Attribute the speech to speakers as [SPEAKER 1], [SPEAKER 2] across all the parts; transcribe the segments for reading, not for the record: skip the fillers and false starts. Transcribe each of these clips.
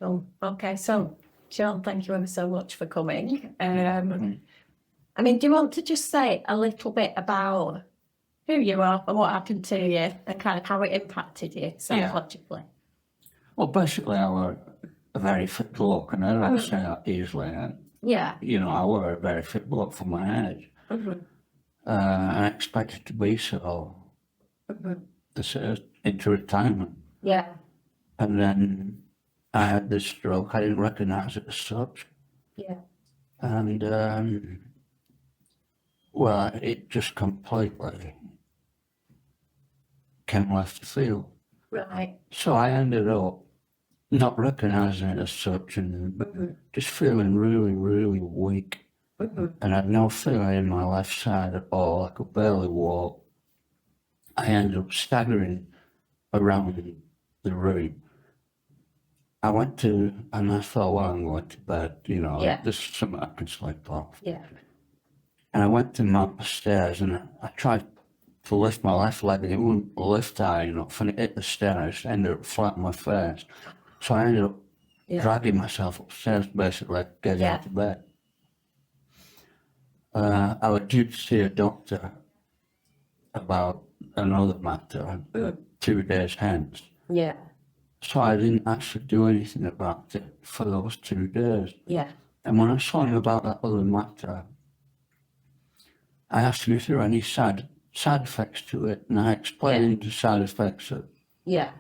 [SPEAKER 1] Oh, okay, so Sean, thank you ever so much for coming. I mean, do you want to just say a little bit about who you are and what happened to you and kind of how it impacted you psychologically?
[SPEAKER 2] Well, basically, I were a very fit bloke, and I don't say that easily.
[SPEAKER 1] Yeah.
[SPEAKER 2] I were a very fit bloke for my age.
[SPEAKER 1] Mm-hmm.
[SPEAKER 2] I expected to be so into retirement.
[SPEAKER 1] Yeah.
[SPEAKER 2] And then I had this stroke. I didn't recognise it as such.
[SPEAKER 1] Yeah.
[SPEAKER 2] And, well, it just completely came left the field.
[SPEAKER 1] Right.
[SPEAKER 2] So I ended up not recognising it as such and just feeling really, really weak. And I had no feeling in my left side at all. I could barely walk. I ended up staggering around the room. I went to, and I thought, well, I'm going to bed,
[SPEAKER 1] Yeah.
[SPEAKER 2] this is something I can sleep off.
[SPEAKER 1] Yeah.
[SPEAKER 2] And I went to mop the stairs and I tried to lift my left leg and it wouldn't lift high enough and it hit the stairs, ended up flat on my face. So I ended up dragging myself upstairs, basically, getting out of bed. I was due to see a doctor about another matter 2 days hence.
[SPEAKER 1] Yeah.
[SPEAKER 2] So I didn't actually do anything about it for those 2 days.
[SPEAKER 1] Yeah.
[SPEAKER 2] And when I saw him about that other matter, I asked him if there were any side effects to it, and I explained the side effects.
[SPEAKER 1] Yeah.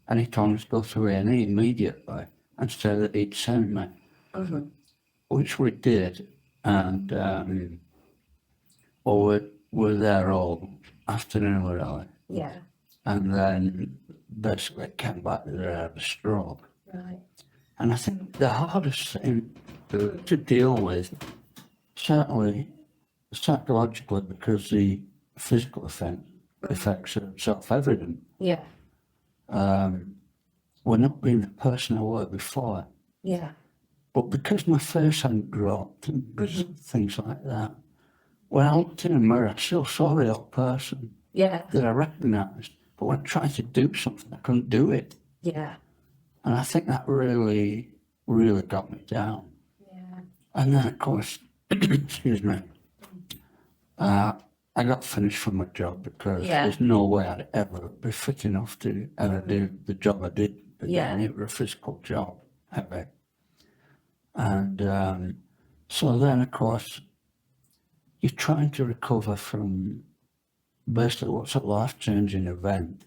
[SPEAKER 2] And he told me to go through A&E immediately and said that he'd send me, which we did. And we're there all afternoon really.
[SPEAKER 1] Yeah.
[SPEAKER 2] And then basically came back that I had a stroke.
[SPEAKER 1] Right.
[SPEAKER 2] And I think the hardest thing to deal with, certainly psychologically, because the physical effects are self-evident.
[SPEAKER 1] Yeah.
[SPEAKER 2] We're not being the person I were before.
[SPEAKER 1] Yeah.
[SPEAKER 2] But because my face hadn't dropped and things like that, when I looked in the mirror, I still saw the old person that I recognised. But when I tried to do something, I couldn't do it.
[SPEAKER 1] Yeah.
[SPEAKER 2] And I think that really, really got me down.
[SPEAKER 1] Yeah.
[SPEAKER 2] And then, of course, excuse me, I got finished from my job because there's no way I'd ever be fit enough to ever do the job I did again. It was a physical job, heavy. And so then, of course, you're trying to recover from basically what's a life-changing event.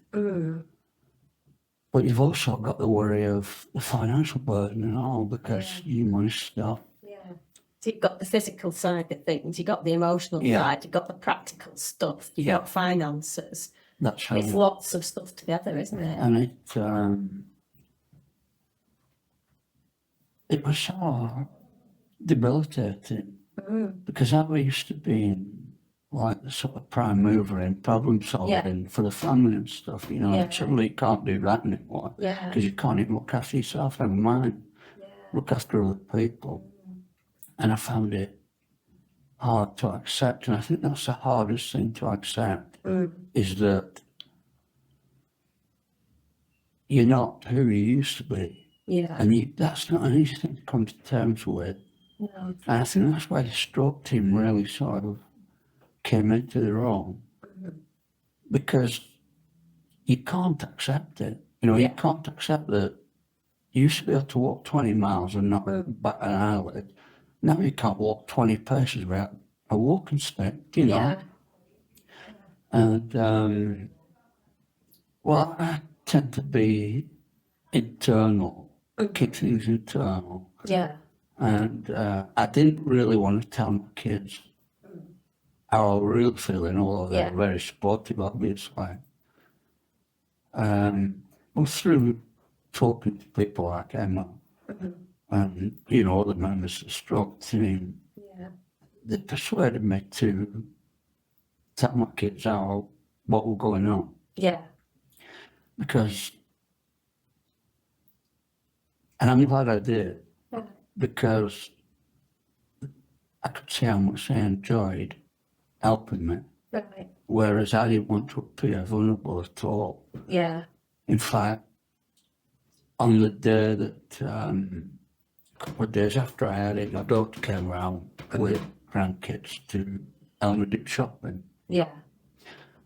[SPEAKER 2] But you've also got the worry of the financial burden and all because you money stop.
[SPEAKER 1] Yeah. So you've got the physical side of things, you've got the emotional side, you've got the practical stuff, you've got finances.
[SPEAKER 2] That's how
[SPEAKER 1] it's lots of stuff together, isn't it?
[SPEAKER 2] And it was so debilitating because I used to be like the sort of prime mover in problem solving for the family and stuff, suddenly you can't do that anymore because you can't even look after yourself, never mind look after other people. And I found it hard to accept, and I think that's the hardest thing to accept is that you're not who you used to be.
[SPEAKER 1] Yeah.
[SPEAKER 2] And that's not an easy thing to come to terms with.
[SPEAKER 1] No.
[SPEAKER 2] And I think that's why the stroke team really sort of came into their own. Because you can't accept it. You can't accept that you used to be able to walk 20 miles and not bat an eyelid. Now you can't walk 20 paces without a walking stick,
[SPEAKER 1] Yeah.
[SPEAKER 2] And, well, I tend to be internal, keep things internal.
[SPEAKER 1] Yeah.
[SPEAKER 2] And I didn't really want to tell my kids how I was really feeling, although they're very supportive, obviously. Well, through talking to people like Emma and, other members of the stroke team, they persuaded me to tell my kids how what was going on.
[SPEAKER 1] Yeah.
[SPEAKER 2] Because, and I'm glad I did, because I could see how much they enjoyed helping me.
[SPEAKER 1] Right.
[SPEAKER 2] Whereas I didn't want to appear vulnerable at all.
[SPEAKER 1] Yeah.
[SPEAKER 2] In fact, on the day that, a couple of days after I had it, my daughter came round with grandkids to Elmwood shopping.
[SPEAKER 1] Yeah.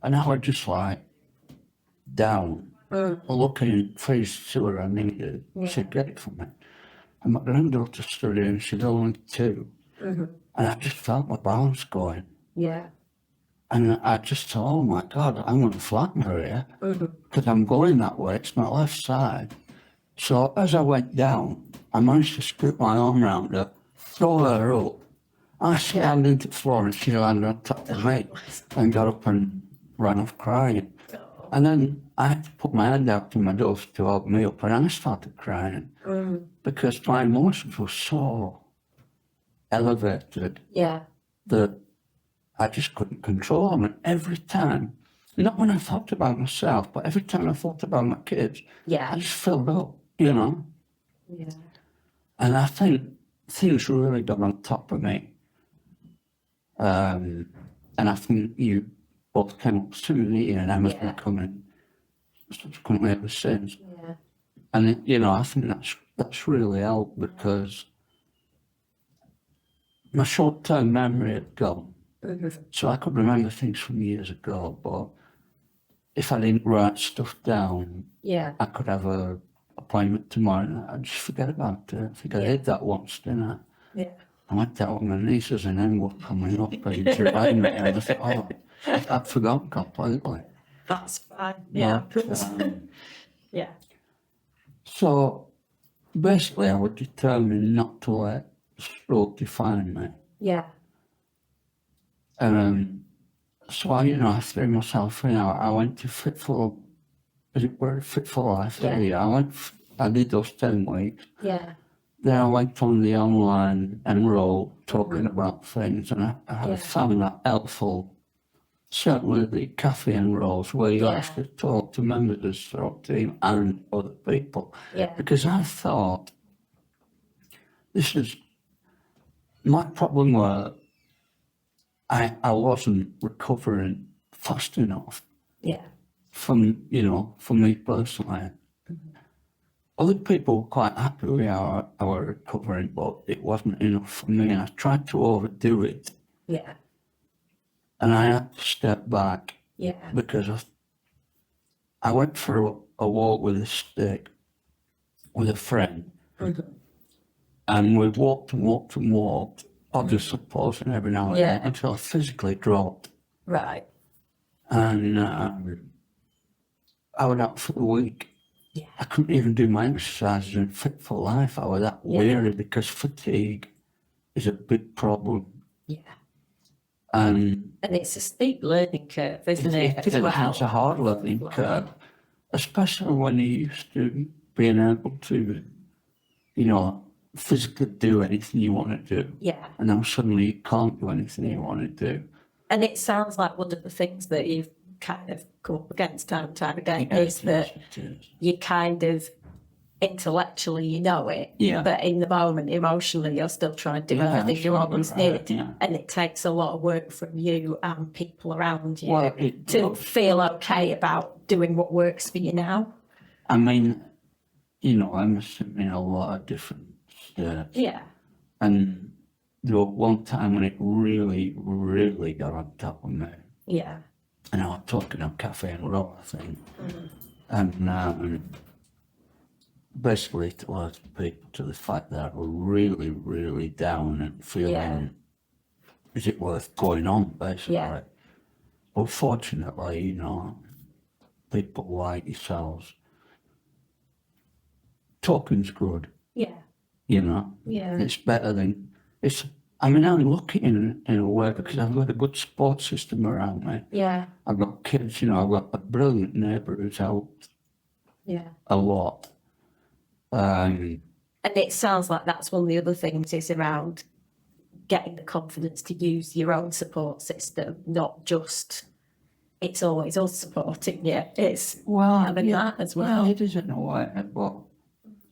[SPEAKER 2] And I was just like down, looking for his sewer I needed. She'd get it for me. And my granddaughter stood there and she's only 2. And I just felt my balance going.
[SPEAKER 1] Yeah.
[SPEAKER 2] And I just thought, oh my God, I'm going to flatten her here. Because I'm going that way, it's my left side. So as I went down, I managed to scoop my arm around her, throw her up. I slammed into the floor and she landed on top of me and got up and ran off crying. And then I had to put my hand out to my daughter to hold me up, and I started crying because my emotions were so elevated
[SPEAKER 1] Yeah.
[SPEAKER 2] that I just couldn't control them. And every time, not when I thought about myself, but every time I thought about my kids,
[SPEAKER 1] Yeah.
[SPEAKER 2] I just filled up, you know.
[SPEAKER 1] Yeah.
[SPEAKER 2] And I think things really got on top of me. And I think you both came up soon, and Emma's been coming subsequently ever since.
[SPEAKER 1] Yeah.
[SPEAKER 2] And you know, I think that's really helped because my short-term memory had gone, so I could remember things from years ago. But if I didn't write stuff down,
[SPEAKER 1] Yeah.
[SPEAKER 2] I could have a appointment tomorrow and I'd just forget about it. I think I did that once, didn't I?
[SPEAKER 1] Yeah.
[SPEAKER 2] I went down with my nieces and then were coming up and reminding me, and I thought, oh, I'd forgotten completely.
[SPEAKER 1] That's fine. Yeah.
[SPEAKER 2] But,
[SPEAKER 1] Yeah.
[SPEAKER 2] so basically, I was determined not to let stroke define me.
[SPEAKER 1] Yeah.
[SPEAKER 2] So I threw myself in. I went to Fit for Life.
[SPEAKER 1] Yeah.
[SPEAKER 2] I did those 10 weeks.
[SPEAKER 1] Yeah.
[SPEAKER 2] Then I went on the online enroll talking about things, and I found that helpful. Certainly the cafe enrolls where you actually talk to members of the stroke team and other people.
[SPEAKER 1] Yeah.
[SPEAKER 2] Because I thought my problem was I wasn't recovering fast enough
[SPEAKER 1] Yeah.
[SPEAKER 2] for me personally. Other people were quite happy with how I was recovering, but it wasn't enough for me. I tried to overdo it,
[SPEAKER 1] Yeah.
[SPEAKER 2] and I had to step back
[SPEAKER 1] Yeah.
[SPEAKER 2] because I went for a walk with a stick with a friend, and we walked and walked and walked, obviously pausing every now and then until I physically dropped.
[SPEAKER 1] Right.
[SPEAKER 2] And I was out for the week.
[SPEAKER 1] Yeah.
[SPEAKER 2] I couldn't even do my exercises in Fit for Life. I was that weary because fatigue is a big problem.
[SPEAKER 1] Yeah.
[SPEAKER 2] And
[SPEAKER 1] it's a steep learning curve, isn't it?
[SPEAKER 2] It's a hard learning curve, especially when you're used to being able to, physically do anything you want to do.
[SPEAKER 1] Yeah.
[SPEAKER 2] And now suddenly you can't do anything you want to do.
[SPEAKER 1] And it sounds like one of the things that you've kind of come up against time and time again is that you kind of intellectually you know it, but in the moment emotionally you're still trying to do everything you always did, and it takes a lot of work from you and people around you to feel okay about doing what works for you now.
[SPEAKER 2] I mean, I'm assuming a lot of different steps.
[SPEAKER 1] Yeah.
[SPEAKER 2] And there was one time when it really, really got on top of me.
[SPEAKER 1] Yeah.
[SPEAKER 2] And I was talking on Cafe and Roll, I think. And basically to alert people to the fact that I was really, really down and feeling, is it worth going on, basically.
[SPEAKER 1] Yeah.
[SPEAKER 2] But fortunately, people like yourselves, talking's good.
[SPEAKER 1] Yeah.
[SPEAKER 2] Yeah. It's better than, I'm lucky in a way because I've got a good support system around me.
[SPEAKER 1] Yeah.
[SPEAKER 2] I've got kids, I've got a brilliant neighbour who's helped a lot.
[SPEAKER 1] And it sounds like that's one of the other things is around getting the confidence to use your own support system, not just it's always us supporting you. It's having that as well.
[SPEAKER 2] It is in a way. But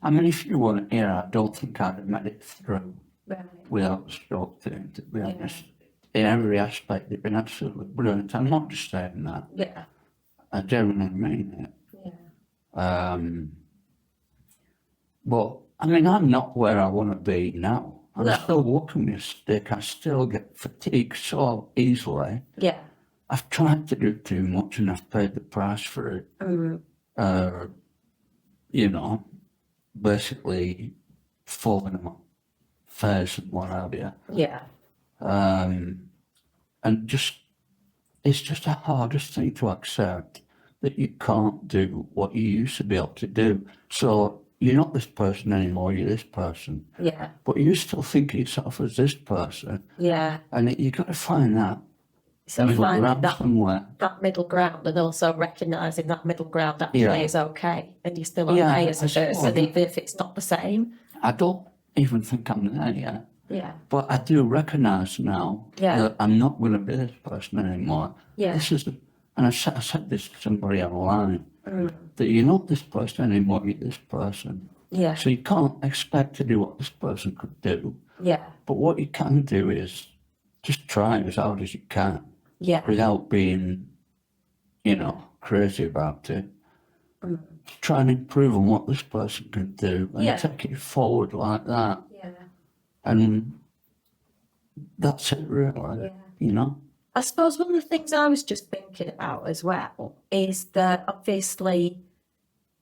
[SPEAKER 2] I mean, if you weren't here, I don't think I'd have made it through without the stroke thing, to be honest. In every aspect, they've been absolutely brilliant. I'm not just saying that.
[SPEAKER 1] Yeah.
[SPEAKER 2] I genuinely mean it.
[SPEAKER 1] Yeah.
[SPEAKER 2] But I mean, I'm not where I want to be now. I'm
[SPEAKER 1] No.
[SPEAKER 2] still walking my stick. I still get fatigued so easily.
[SPEAKER 1] Yeah.
[SPEAKER 2] I've tried to do too much and I've paid the price for it. You know, basically falling on my face and what have you.
[SPEAKER 1] Yeah.
[SPEAKER 2] And it's just the hardest thing to accept that you can't do what you used to be able to do. So you're not this person anymore, you're this person.
[SPEAKER 1] Yeah.
[SPEAKER 2] But you still think of yourself as this person.
[SPEAKER 1] Yeah.
[SPEAKER 2] And you got to find that
[SPEAKER 1] So
[SPEAKER 2] middle
[SPEAKER 1] finding
[SPEAKER 2] ground
[SPEAKER 1] that,
[SPEAKER 2] somewhere.
[SPEAKER 1] that middle ground, and also recognising that middle ground actually
[SPEAKER 2] Yeah.
[SPEAKER 1] is okay, and you're still
[SPEAKER 2] Yeah,
[SPEAKER 1] okay as a
[SPEAKER 2] I suppose.
[SPEAKER 1] person, even if it's not the same.
[SPEAKER 2] I don't even think I'm there yet.
[SPEAKER 1] Yeah.
[SPEAKER 2] But I do recognise now
[SPEAKER 1] Yeah.
[SPEAKER 2] that I'm not going to be this person anymore.
[SPEAKER 1] Yeah.
[SPEAKER 2] This is, and I said this to somebody online, that you're not this person anymore, you're this person.
[SPEAKER 1] Yeah.
[SPEAKER 2] So you can't expect to do what this person could do.
[SPEAKER 1] Yeah.
[SPEAKER 2] But what you can do is just try as hard as you can
[SPEAKER 1] Yeah.
[SPEAKER 2] without being, crazy about it. Try and improve on what this person can do and
[SPEAKER 1] Yeah.
[SPEAKER 2] take it forward like that.
[SPEAKER 1] Yeah.
[SPEAKER 2] And that's it really,
[SPEAKER 1] Yeah. I suppose one of the things I was just thinking about as well is that obviously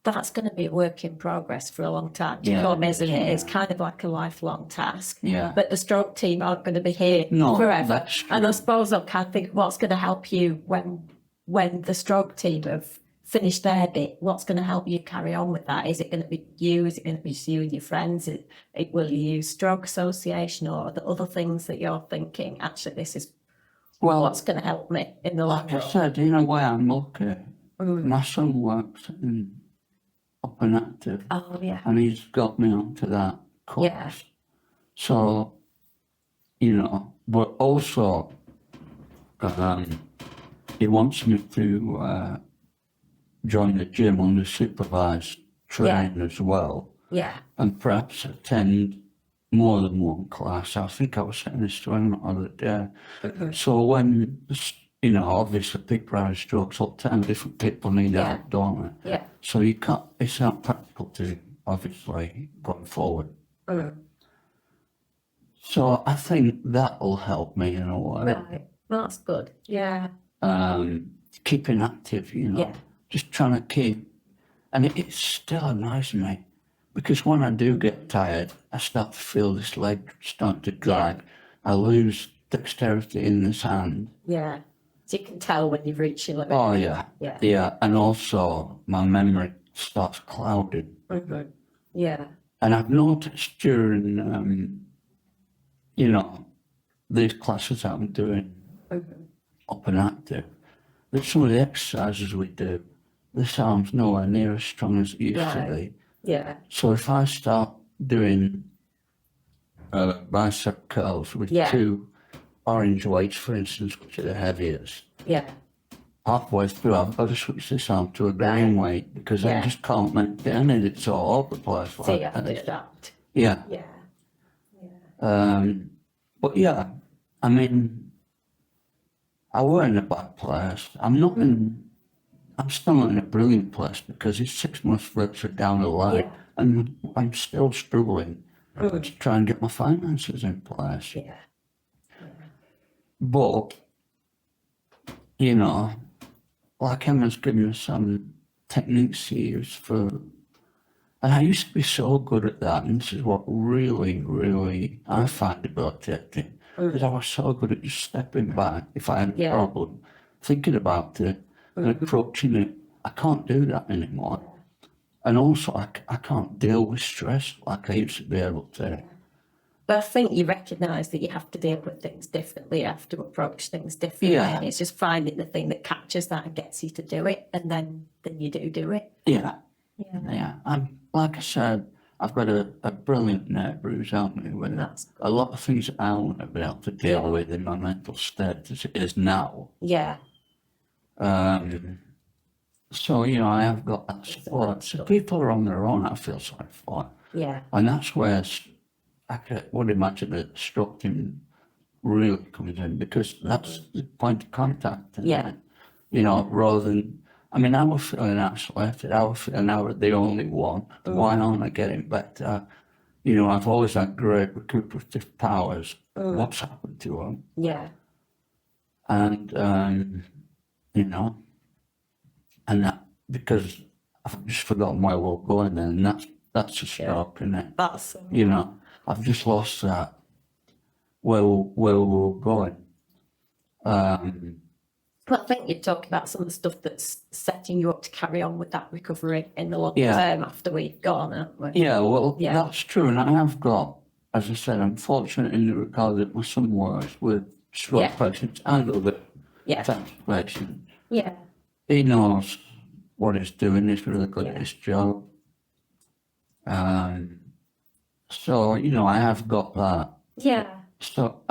[SPEAKER 1] that's going to be a work in progress for a long time to
[SPEAKER 2] Yeah.
[SPEAKER 1] come, isn't it?
[SPEAKER 2] Yeah.
[SPEAKER 1] It's kind of like a lifelong task.
[SPEAKER 2] Yeah.
[SPEAKER 1] But the stroke team aren't going to be here
[SPEAKER 2] No,
[SPEAKER 1] forever.
[SPEAKER 2] that's true.
[SPEAKER 1] And I suppose I can't think what's going to help you when the stroke team have finished their bit. What's going to help you carry on with that? Is it going to be you? Is it going to be just you and your friends? Will you use Stroke Association or the other things that you're thinking? Actually, this is
[SPEAKER 2] Well,
[SPEAKER 1] what's going to help me in the long
[SPEAKER 2] like I
[SPEAKER 1] run.
[SPEAKER 2] said, in a way I'm lucky. My son works in Up and Active
[SPEAKER 1] Oh yeah.
[SPEAKER 2] and he's got me onto that course.
[SPEAKER 1] Yeah.
[SPEAKER 2] So, but also he wants me to join the gym under supervised training as well,
[SPEAKER 1] Yeah.
[SPEAKER 2] and perhaps attend more than one class. I think I was saying this to him the other day. So when, obviously people have strokes all the time, different people need
[SPEAKER 1] Yeah.
[SPEAKER 2] help, don't they?
[SPEAKER 1] Yeah.
[SPEAKER 2] So you can't, it's not practical to, obviously, going forward. So I think that'll help me in a way.
[SPEAKER 1] Right. That's good. Yeah.
[SPEAKER 2] Keeping active,
[SPEAKER 1] Yeah.
[SPEAKER 2] just trying to keep, and it still annoys me because when I do get tired, I start to feel this leg start to drag. I lose dexterity in this hand.
[SPEAKER 1] Yeah. So you can tell when you've reached your limit.
[SPEAKER 2] Oh yeah,
[SPEAKER 1] Yeah.
[SPEAKER 2] and also my memory starts clouding.
[SPEAKER 1] Yeah.
[SPEAKER 2] And I've noticed during, these classes I'm doing Up and Active, that some of the exercises we do, this arm's nowhere near as strong as it used to
[SPEAKER 1] Right.
[SPEAKER 2] be.
[SPEAKER 1] Yeah.
[SPEAKER 2] So if I start doing bicep curls with
[SPEAKER 1] Yeah.
[SPEAKER 2] 2 orange weights, for instance, which are the heaviest,
[SPEAKER 1] Yeah.
[SPEAKER 2] halfway through I've got to switch this arm to a green weight because I
[SPEAKER 1] Yeah.
[SPEAKER 2] just can't maintain it. It's all over the place.
[SPEAKER 1] So
[SPEAKER 2] like
[SPEAKER 1] you have
[SPEAKER 2] that.
[SPEAKER 1] to adapt.
[SPEAKER 2] Yeah.
[SPEAKER 1] Yeah.
[SPEAKER 2] But yeah, I mean, I were in a bad place. I'm still not in a brilliant place because it's 6 months further down the line
[SPEAKER 1] Yeah.
[SPEAKER 2] and I'm still struggling to try and get my finances in place.
[SPEAKER 1] Yeah.
[SPEAKER 2] But, like Emma's given me some techniques to use for, and I used to be so good at that, and this is what really, really I find debilitating, because I was so good at just stepping back if I had a
[SPEAKER 1] Yeah.
[SPEAKER 2] problem, thinking about it and approaching it. I can't do that anymore. And also, I can't deal with stress like I used to be able to.
[SPEAKER 1] But I think you recognise that you have to deal with things differently, you have to approach things differently.
[SPEAKER 2] Yeah.
[SPEAKER 1] And it's just finding the thing that captures that and gets you to do it, and then you do it.
[SPEAKER 2] Yeah.
[SPEAKER 1] Yeah.
[SPEAKER 2] Yeah, like I said, I've got a brilliant neighbour who's helped me with
[SPEAKER 1] That's
[SPEAKER 2] a lot of things that I wouldn't have been able to deal
[SPEAKER 1] Yeah.
[SPEAKER 2] with in my mental state as it is now.
[SPEAKER 1] Yeah.
[SPEAKER 2] So, I have got that support. So people are on their own, I feel sorry for.
[SPEAKER 1] Yeah.
[SPEAKER 2] And that's where would imagine that stroke team really comes in because that's the point of contact. Isn't
[SPEAKER 1] Yeah.
[SPEAKER 2] it? Rather than, I mean, I was feeling isolated. I was feeling I was the only one. Why aren't I getting better? You know, I've always had great recuperative powers. What's happened to them?
[SPEAKER 1] Yeah.
[SPEAKER 2] And, you know, and that, because I've just forgotten where we're going then, and that's a stroke, isn't it?
[SPEAKER 1] That's,
[SPEAKER 2] You know, I've just lost that, where we're going.
[SPEAKER 1] but I think you're talking about some of the stuff that's setting you up to carry on with that recovery in the long
[SPEAKER 2] Yeah.
[SPEAKER 1] term after we've gone, aren't we?
[SPEAKER 2] Yeah, well,
[SPEAKER 1] Yeah.
[SPEAKER 2] that's true. And I have got, as I said, I'm fortunate in the regard that my son works with stroke
[SPEAKER 1] Yeah.
[SPEAKER 2] patients and other
[SPEAKER 1] Yeah.
[SPEAKER 2] types of patients.
[SPEAKER 1] Yeah.
[SPEAKER 2] He knows what he's doing. He's really good at his job. So, you know, I have got that.
[SPEAKER 1] Yeah.
[SPEAKER 2] So,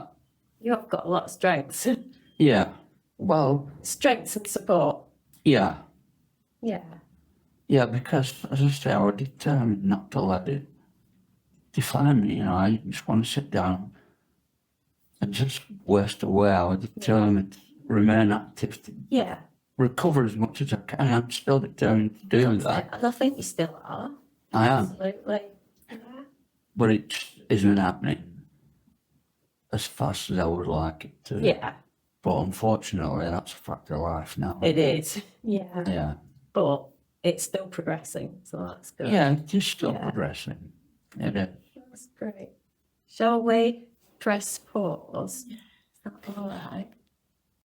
[SPEAKER 1] You have got a lot of strengths.
[SPEAKER 2] yeah, well,
[SPEAKER 1] Strengths and support.
[SPEAKER 2] yeah.
[SPEAKER 1] Yeah.
[SPEAKER 2] Yeah, because, as I say, I was determined not to let it define me, you know. I just want to sit down and just waste away. I was determined to remain active, to
[SPEAKER 1] Yeah.
[SPEAKER 2] recover as much as I can. I'm still determined to do that.
[SPEAKER 1] And I think you still are.
[SPEAKER 2] I am,
[SPEAKER 1] Absolutely. Yeah.
[SPEAKER 2] but it isn't happening as fast as I would like it to.
[SPEAKER 1] Yeah,
[SPEAKER 2] But unfortunately, that's a fact of life now.
[SPEAKER 1] it is. Yeah.
[SPEAKER 2] Yeah.
[SPEAKER 1] But it's still progressing, so that's good.
[SPEAKER 2] Yeah, it's just still
[SPEAKER 1] Yeah.
[SPEAKER 2] progressing. It is.
[SPEAKER 1] That's great. Shall we press pause? Is that all right?